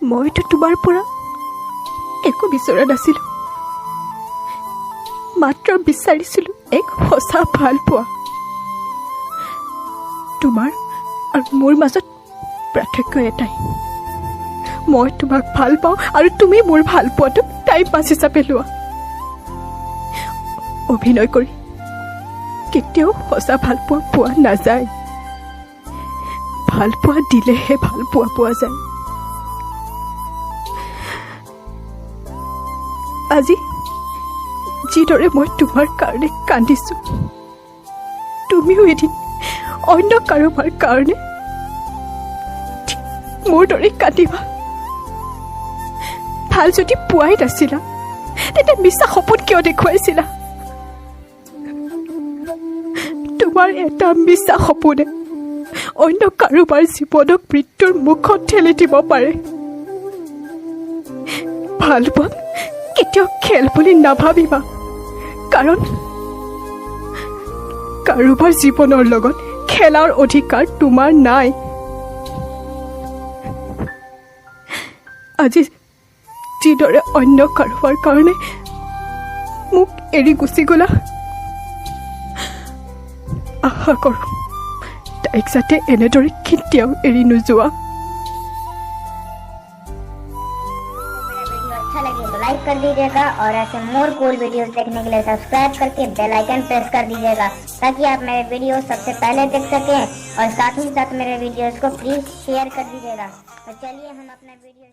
মইতো তোমাৰ পৰা একো বিচৰা নাছিলোঁ, মাত্ৰ বিচাৰিছিলোঁ এক সঁচা ভাল পোৱা। তোমাৰ আৰু মোৰ মাজত পাৰ্থক্য এটাই, মই তোমাক ভাল পাওঁ আৰু তুমি মোৰ ভাল পোৱাটোক টাইম পাছ হিচাপে লোৱা। অভিনয় কৰি কেতিয়াও সঁচা ভাল পোৱা পোৱা নাযায়, ভাল পোৱা দিলেহে ভাল পোৱা পোৱা যায়। আজি যিদৰে মই তোমাৰ কাৰণে কান্দিছোঁ, তুমিও এদিন অন্য কাৰোবাৰ কাৰণে মোৰ দৰে কান্দিবা। ভাল যদি পোৱাই নাছিলা, তেতিয়া মিছা সপোন কিয় দেখুৱাইছিলা? তোমাৰ এটা মিছা সপোনে অন্য কাৰোবাৰ জীৱনক মৃত্যুৰ মুখত ঠেলি দিব পাৰে। ভাল পোৱা কেতিয়াও খেল বুলি নাভাবিবা, কাৰণ কাৰোবাৰ জীৱনৰ লগত খেলাৰ অধিকাৰ তোমাৰ নাই। আজি যিদৰে অন্য কাৰোবাৰ কাৰণে মোক এৰি গুচি গ'লা, আশা কৰোঁ তাইক যাতে এনেদৰে কেতিয়াও এৰি নোযোৱা। अच्छा लगे तो लाइक कर दीजिएगा और ऐसे मोर कूल वीडियोस देखने के लिए सब्सक्राइब करके बेल आइकन प्रेस कर दीजिएगा, ताकि आप मेरे वीडियो सबसे पहले देख सकें। और साथ ही साथ मेरे वीडियोस को प्लीज शेयर कर दीजिएगा। तो चलिए हम अपना वीडियो